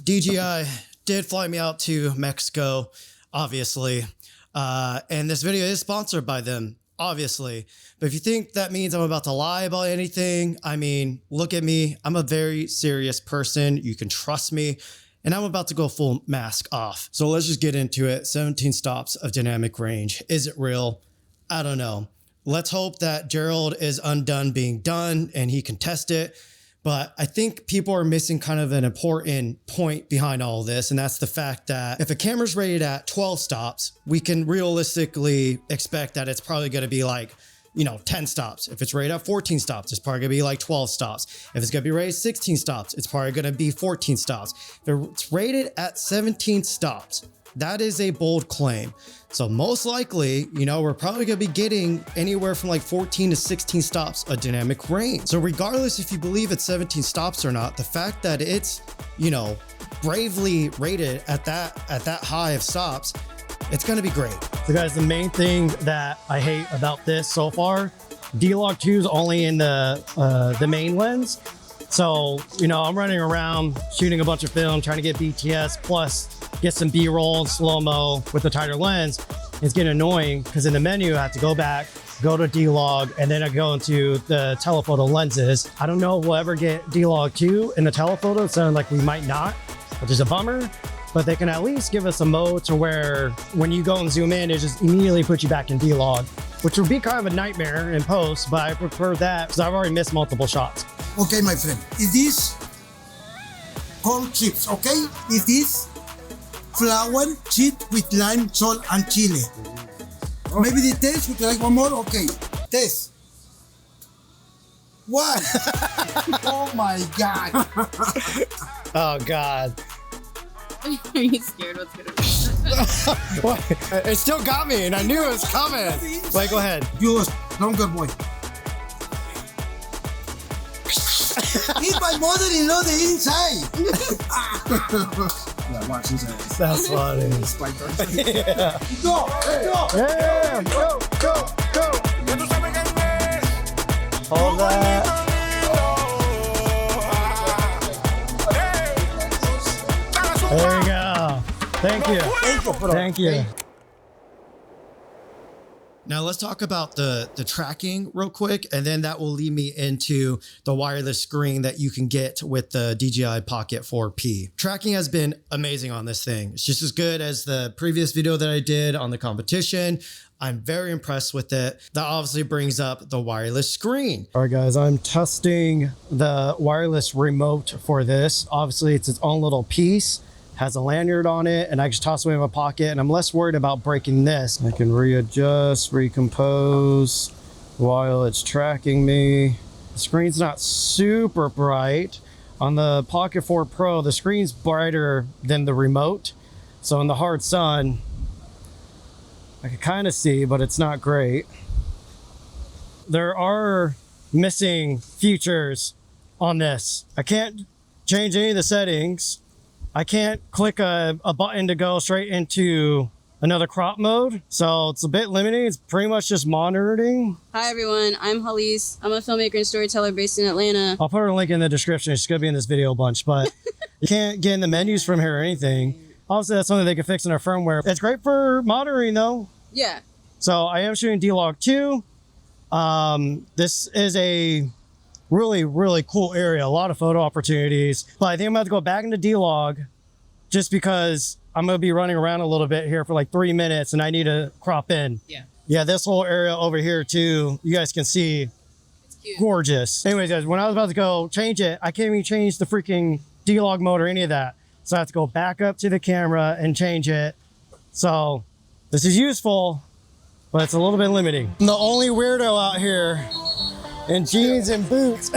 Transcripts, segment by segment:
DJI did fly me out to Mexico, obviously. And this video is sponsored by them, obviously. But if you think that means I'm about to lie about anything, I mean, look at me. I'm a very serious person. You can trust me. And I'm about to go full mask off. So let's just get into it. 17 stops of dynamic range. Is it real? I don't know. Let's hope that Gerald is undone being done and he can test it. But I think people are missing kind of an important point behind all of this. And that's the fact that if a camera's rated at 12 stops, we can realistically expect that it's probably going to be like, 10 stops. If it's rated at 14 stops, it's probably gonna be like 12 stops. If it's gonna be rated 16 stops, it's probably gonna be 14 stops. If it's rated at 17 stops, that is a bold claim. So most likely, we're probably gonna be getting anywhere from like 14 to 16 stops of dynamic range. So regardless if you believe it's 17 stops or not, the fact that it's, bravely rated at that high of stops, it's going to be great. So guys, the main thing that I hate about this so far, DLOG2 is only in the main lens. So, I'm running around shooting a bunch of film, trying to get BTS, plus get some B-roll and slow-mo with the tighter lens. It's getting annoying because in the menu, I have to go back, go to DLOG, and then I go into the telephoto lenses. I don't know if we'll ever get DLOG2 in the telephoto. It sounds like we might not, which is a bummer. But they can at least give us a mode to where when you go and zoom in, it just immediately puts you back in DLOG, which would be kind of a nightmare in post, but I prefer that because I've already missed multiple shots. Okay, my friend, it is corn chips, okay? It is flour chipped with lime, salt, and chili. Maybe the taste, would you like one more? Okay, taste. What? Oh my God. Oh God. Are you scared what's gonna be? It still got me, and I knew it was coming. Wait, go ahead. Yours, longer boy. Eat my mother-in-law the inside. Yeah, watch inside. That's funny. Yeah. Go, go. Yeah, go. Hold that. There you go. Thank you. Thank you. Now let's talk about the tracking real quick, and then that will lead me into the wireless screen that you can get with the DJI Pocket 4P. Tracking has been amazing on this thing. It's just as good as the previous video that I did on the competition. I'm very impressed with it. That obviously brings up the wireless screen. All right, guys, I'm testing the wireless remote for this. Obviously, it's its own little piece. Has a lanyard on it, and I just toss it away in my pocket, and I'm less worried about breaking this. I can readjust, recompose while it's tracking me. The screen's not super bright. On the Pocket 4 Pro, the screen's brighter than the remote. So in the hard sun, I can kind of see, but it's not great. There are missing features on this. I can't change any of the settings. I can't click a button to go straight into another crop mode. So it's a bit limiting. It's pretty much just monitoring. Hi everyone, I'm Halise. I'm a filmmaker and storyteller based in Atlanta. I'll put a link in the description. It's gonna be in this video a bunch, but you can't get in the menus from here or anything. Obviously that's something they can fix in their firmware. It's great for monitoring though. Yeah. So I am shooting DLOG2. This is a really cool area, a lot of photo opportunities, but I think I'm about to go back into DLOG just because I'm going to be running around a little bit here for like 3 minutes and I need to crop in. Yeah, this whole area over here too, you guys can see, it's cute. Gorgeous. Anyways, guys, when I was about to go change it, I can't even change the freaking DLOG mode or any of that. So I have to go back up to the camera and change it. So this is useful, but it's a little bit limiting. I'm the only weirdo out here in jeans and boots.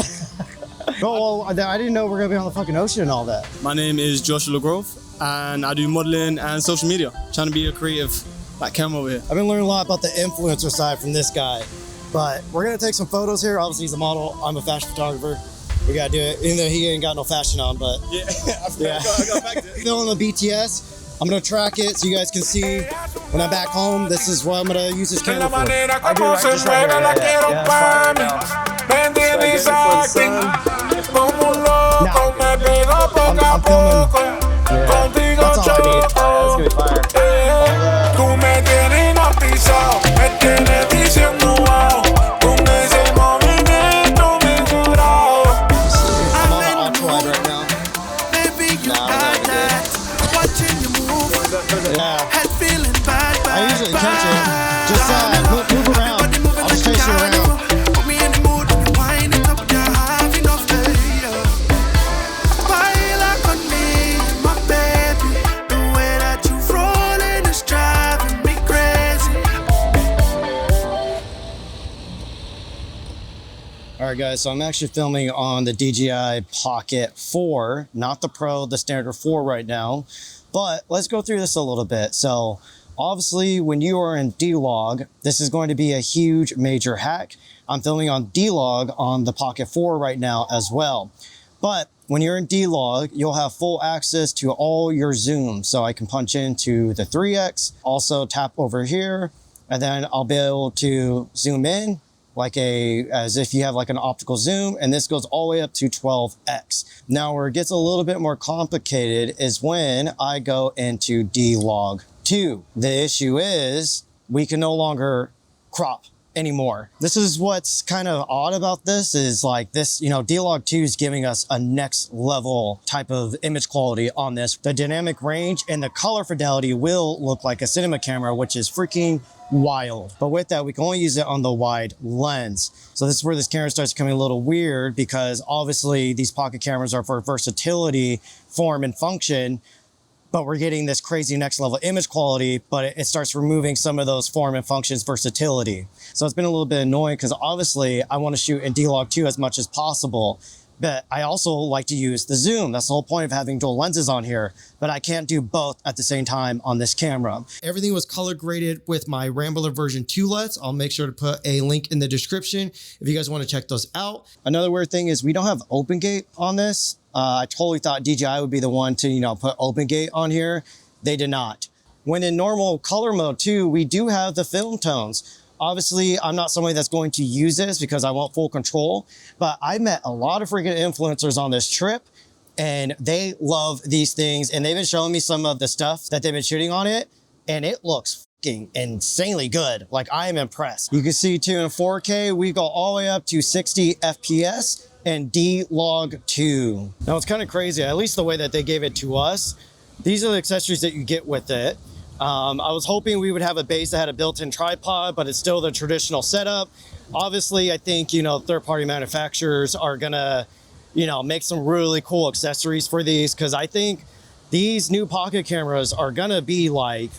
Oh, well, I didn't know we were gonna be on the fucking ocean and all that. My name is Joshua LaGrove, and I do modeling and social media. Trying to be a creative like camera over here. I've been learning a lot about the influencer side from this guy, but we're gonna take some photos here. Obviously he's a model, I'm a fashion photographer. We gotta do it, even though he ain't got no fashion on, but yeah, I got back to it. Filming the BTS. I'm gonna track it so you guys can see when I'm back home. This is what I'm gonna use this camera for. I do right, just right here. I'm filming attention. Just move around. I'll just chase you around. Put me in the mood, wind it up, you have enough Smile like on me, my baby. The way that you rolling is driving me crazy. All right, guys, so I'm actually filming on the DJI Pocket 4, not the Pro, the standard 4 right now. But let's go through this a little bit. So obviously, when you are in DLOG, this is going to be a huge major hack. I'm filming on DLOG on the Pocket 4 right now as well. But when you're in DLOG, you'll have full access to all your zoom. So I can punch into the 3x, also tap over here, and then I'll be able to zoom in as if you have like an optical zoom, and this goes all the way up to 12x. Now where it gets a little bit more complicated is when I go into DLOG 2. The issue is we can no longer crop anymore. This is what's kind of odd about this is like this, DLOG 2 is giving us a next level type of image quality on this. The dynamic range and the color fidelity will look like a cinema camera, which is freaking wild. But with that, we can only use it on the wide lens. So this is where this camera starts becoming a little weird because obviously these pocket cameras are for versatility, form, and function. But we're getting this crazy next level image quality, but it starts removing some of those form and functions versatility. So it's been a little bit annoying because obviously I want to shoot in DLOG 2 as much as possible, but I also like to use the zoom. That's the whole point of having dual lenses on here, but I can't do both at the same time on this camera. Everything was color graded with my Rambler version 2 LUTs. I'll make sure to put a link in the description if you guys want to check those out. Another weird thing is we don't have open gate on this. I totally thought DJI would be the one to, put open gate on here. They did not. When in normal color mode too, we do have the film tones. Obviously, I'm not somebody that's going to use this because I want full control, but I met a lot of freaking influencers on this trip and they love these things. And they've been showing me some of the stuff that they've been shooting on it. And it looks fucking insanely good. Like, I am impressed. You can see too in 4K, we go all the way up to 60 FPS. And DLOG 2. Now it's kind of crazy, at least the way that they gave it to us. These are the accessories that you get with it. I was hoping we would have a base that had a built-in tripod, but it's still the traditional setup. Obviously, I think, third-party manufacturers are gonna, make some really cool accessories for these, because I think these new pocket cameras are gonna be like,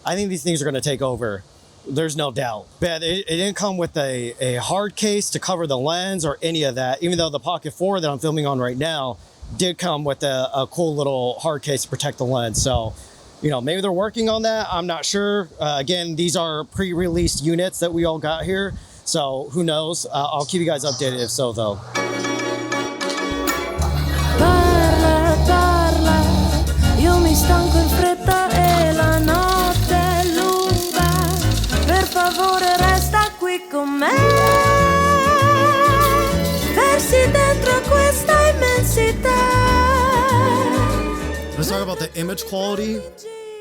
I think these things are gonna take over. There's no doubt. But it didn't come with a hard case to cover the lens or any of that, even though the Pocket 4 that I'm filming on right now did come with a cool little hard case to protect the lens. So, maybe they're working on that. I'm not sure. Again, these are pre-released units that we all got here. So who knows? I'll keep you guys updated if so, though. Parla, parla, io mi stanco in fretta e la notte è lunga. Per favore resta qui con me. Versi dentro questa immensità. Let's talk about the image quality.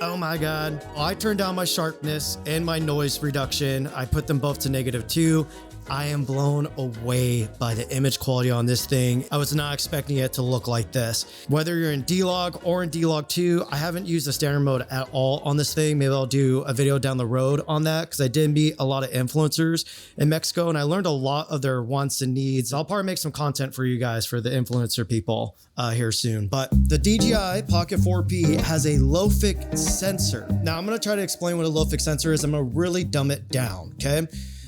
Oh my God. I turned down my sharpness and my noise reduction. I put them both to -2. I am blown away by the image quality on this thing. I was not expecting it to look like this. Whether you're in DLOG or in DLOG 2, I haven't used the standard mode at all on this thing. Maybe I'll do a video down the road on that because I did meet a lot of influencers in Mexico and I learned a lot of their wants and needs. I'll probably make some content for you guys for the influencer people here soon. But the DJI Pocket 4P has a LOFIC sensor. Now I'm gonna try to explain what a LOFIC sensor is. I'm gonna really dumb it down, okay?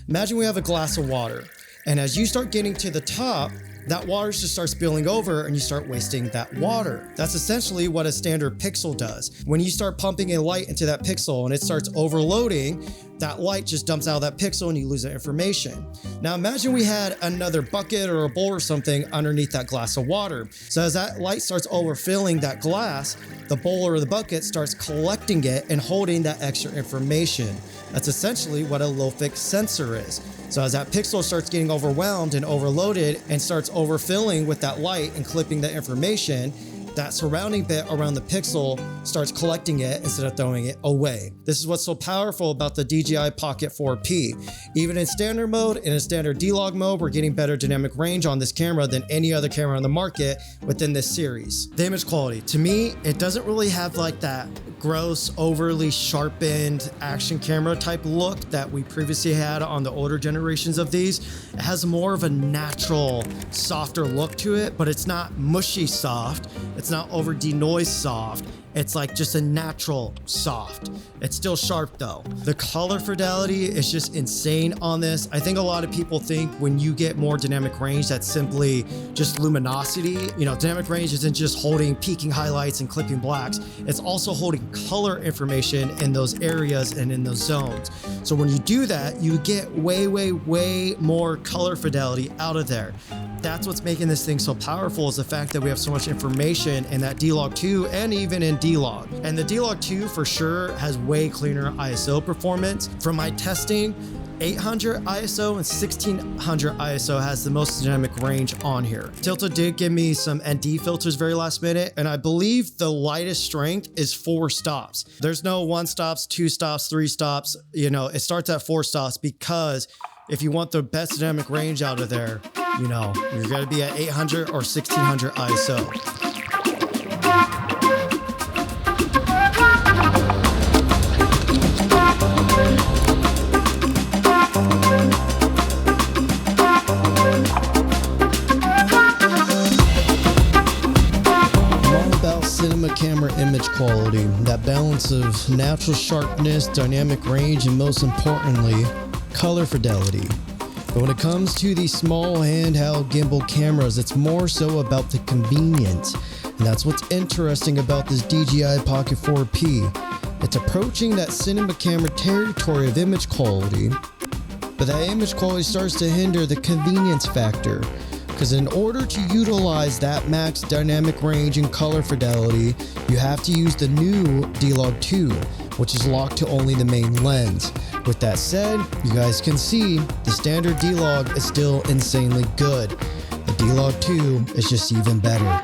Imagine we have a glass of water, and as you start getting to the top, that water just starts spilling over and you start wasting that water. That's essentially what a standard pixel does. When you start pumping a light into that pixel and it starts overloading, that light just dumps out of that pixel and you lose that information. Now imagine we had another bucket or a bowl or something underneath that glass of water. So as that light starts overfilling that glass, the bowl or the bucket starts collecting it and holding that extra information. That's essentially what a LOFIC sensor is. So as that pixel starts getting overwhelmed and overloaded and starts overfilling with that light and clipping the information, that surrounding bit around the pixel starts collecting it instead of throwing it away. This is what's so powerful about the DJI Pocket 4P. Even in standard mode, in a standard D-Log mode, we're getting better dynamic range on this camera than any other camera on the market within this series. The image quality, to me, it doesn't really have like that gross, overly sharpened action camera type look that we previously had on the older generations of these. It has more of a natural, softer look to it, but it's not mushy soft. It's not over denoise soft. It's like just a natural soft. It's still sharp though. The color fidelity is just insane on this. I think a lot of people think when you get more dynamic range, that's simply just luminosity. You know, dynamic range isn't just holding peaking highlights and clipping blacks. It's also holding color information in those areas and in those zones. So when you do that, you get way more color fidelity out of there. That's what's making this thing so powerful, is the fact that we have so much information in that DLOG 2 and even in DLOG. And the DLOG 2 for sure has way cleaner ISO performance. From my testing, 800 ISO and 1600 ISO has the most dynamic range on here. Tilta did give me some ND filters very last minute, and I believe the lightest strength is 4 stops. There's no 1 stops, 2 stops, 3 stops. You know, it starts at 4 stops because if you want the best dynamic range out of there, you know, you're gonna be at 800 or 1600 ISO. Cinema camera image quality, that balance of natural sharpness, dynamic range, and most importantly, color fidelity. But when it comes to these small handheld gimbal cameras, it's more so about the convenience. And that's what's interesting about this DJI Pocket 4P. It's approaching that cinema camera territory of image quality, but that image quality starts to hinder the convenience factor. Because in order to utilize that max dynamic range and color fidelity, you have to use the new DLOG 2, which is locked to only the main lens. With that said, you guys can see the standard DLOG is still insanely good. The DLOG 2 is just even better.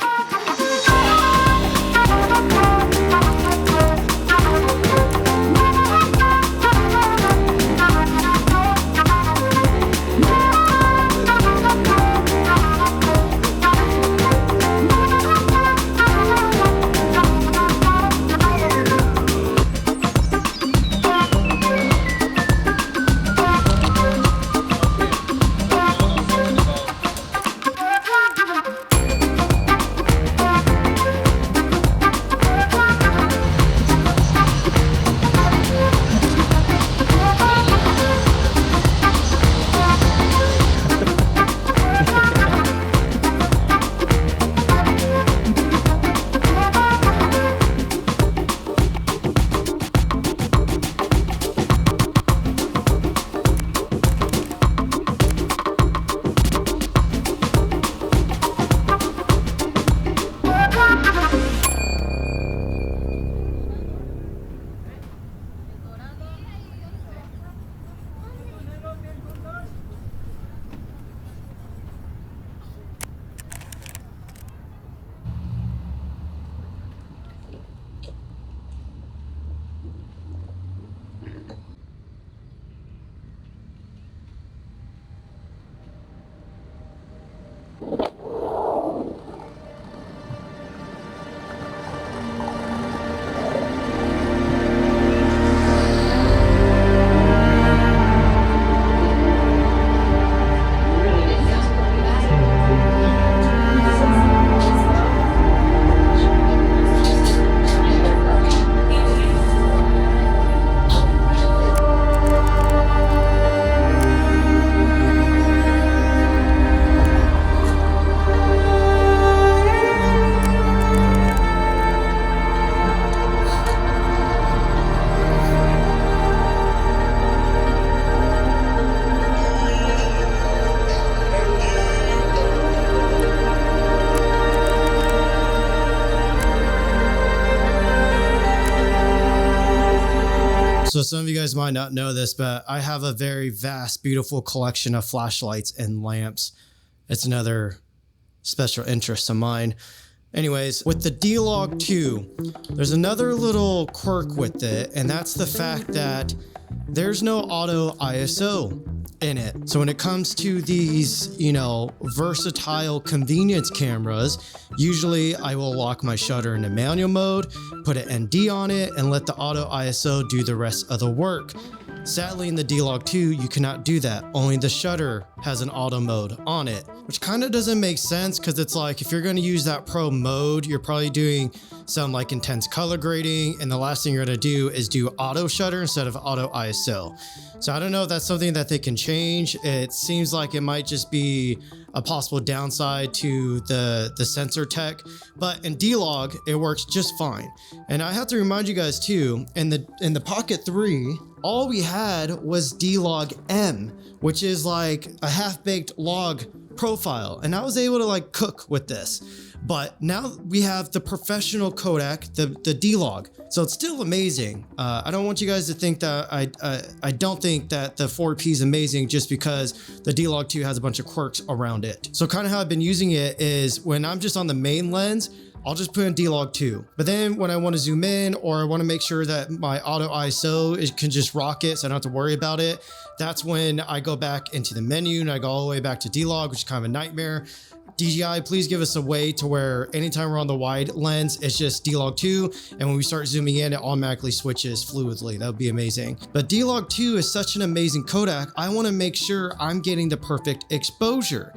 So some of you guys might not know this, but I have a very vast, beautiful collection of flashlights and lamps. It's another special interest of mine. Anyways, with the DLOG 2, there's another little quirk with it, and that's the fact that there's no auto ISO in it. So when it comes to these, you know, versatile convenience cameras, usually I will lock my shutter into manual mode, put an ND on it, and let the auto ISO do the rest of the work. Sadly, in the DLOG 2, you cannot do that. Only the shutter has an auto mode on it, which kind of doesn't make sense because it's like if you're going to use that pro mode, you're probably doing some like intense color grading, and the last thing you're going to do is do auto shutter instead of auto ISO. So I don't know if that's something that they can change. It seems like it might just be a possible downside to the sensor tech, but in DLOG, it works just fine. And I have to remind you guys too, in the Pocket 3, all we had was DLOG M, which is like a half-baked log profile, and I was able to like cook with this. But now we have the professional codec, the DLOG. So it's still amazing. I don't want you guys to think that I don't think that the 4P is amazing just because the DLOG 2 has a bunch of quirks around it. So kind of how I've been using it is when I'm just on the main lens, I'll just put in DLOG 2. But then when I want to zoom in or I want to make sure that my auto ISO can just rock it so I don't have to worry about it, that's when I go back into the menu and I go all the way back to DLOG, which is kind of a nightmare. DJI, please give us a way to where anytime we're on the wide lens, it's just DLOG 2. And when we start zooming in, it automatically switches fluidly. That would be amazing. But DLOG 2 is such an amazing codec. I want to make sure I'm getting the perfect exposure.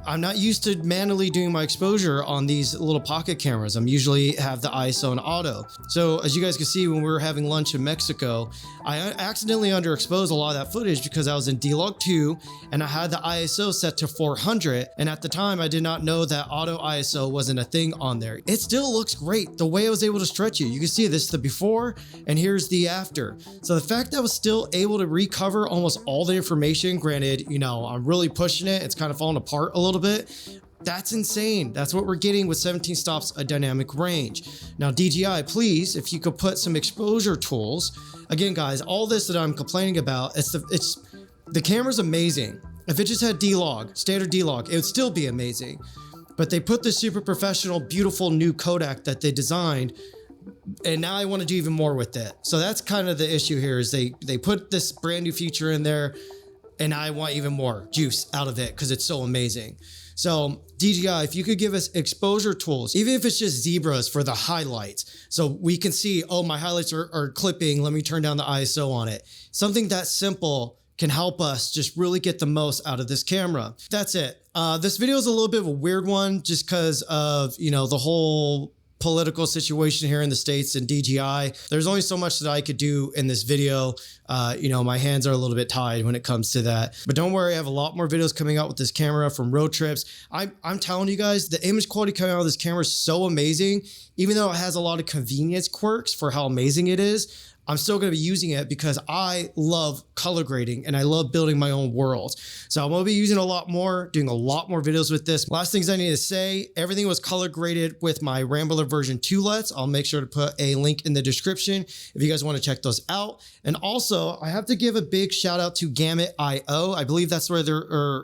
I'm not used to manually doing my exposure on these little pocket cameras. I'm usually have the ISO and auto. So as you guys can see, when we were having lunch in Mexico, I accidentally underexposed a lot of that footage because I was in DLOG 2 and I had the ISO set to 400. And at the time, I did not know that auto ISO wasn't a thing on there. It still looks great. The way I was able to stretch it, you can see this is the before and here's the after. So the fact that I was still able to recover almost all the information, granted, you know, I'm really pushing it. It's kind of falling apart a little bit. That's insane. That's what we're getting with 17 stops a dynamic range. Now, DJI, please, if you could put some exposure tools. Again, guys, all this that I'm complaining about, the camera's amazing. If it just had DLOG, standard DLOG, it would still be amazing. But they put this super professional, beautiful new codec that they designed, and now I want to do even more with it. So that's kind of the issue here is they put this brand new feature in there, and I want even more juice out of it because it's so amazing. So DJI, if you could give us exposure tools, even if it's just zebras for the highlights, so we can see, oh, my highlights are clipping, let me turn down the ISO on it. Something that simple can help us just really get the most out of this camera. That's it. This video is a little bit of a weird one just because of, you know, the whole political situation here in the States and DJI. There's only so much that I could do in this video. You know, my hands are a little bit tied when it comes to that. But don't worry, I have a lot more videos coming out with this camera from road trips. I'm telling you guys, the image quality coming out of this camera is so amazing. Even though it has a lot of convenience quirks for how amazing it is, I'm still going to be using it because I love color grading and I love building my own worlds. So I'm going to be using a lot more, doing a lot more videos with this. Last things I need to say, everything was color graded with my Rambler version 2 LUTs. I'll make sure to put a link in the description if you guys want to check those out. And also, I have to give a big shout out to Gamut.io. I believe that's where their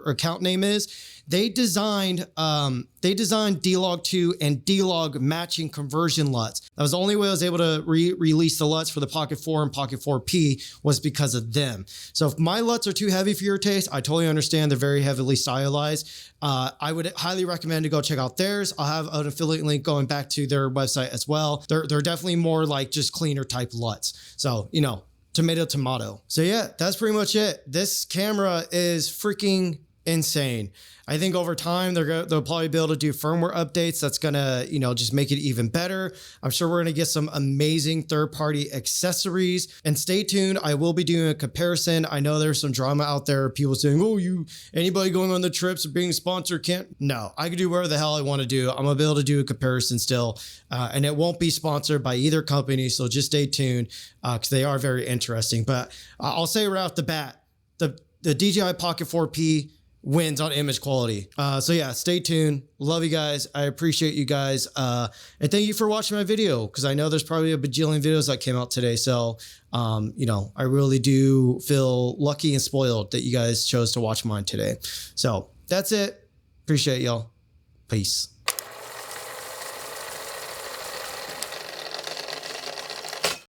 account name is. They designed DLOG 2 and DLOG matching conversion LUTs. That was the only way I was able to release the LUTs for the Pocket 4 and Pocket 4P was because of them. So if my LUTs are too heavy for your taste, I totally understand. They're very heavily stylized. I would highly recommend to go check out theirs. I'll have an affiliate link going back to their website as well. They're definitely more like just cleaner type LUTs. So, you know, tomato. So yeah, that's pretty much it. This camera is freaking insane. I think over time they'll probably be able to do firmware updates that's gonna, you know, just make it even better. I'm sure we're gonna get some amazing third-party accessories. And stay tuned, I will be doing a comparison. I know there's some drama out there, people saying, oh, anybody going on the trips or being sponsored can't. No, I can do whatever the hell I want to do. I'm gonna be able to do a comparison still, and it won't be sponsored by either company. So just stay tuned because they are very interesting. But I'll say right off the bat, the DJI Pocket 4P wins on image quality. So yeah, stay tuned. Love you guys. I appreciate you guys. And thank you for watching my video because I know there's probably a bajillion videos that came out today. So, you know, I really do feel lucky and spoiled that you guys chose to watch mine today. So that's it. Appreciate y'all. Peace.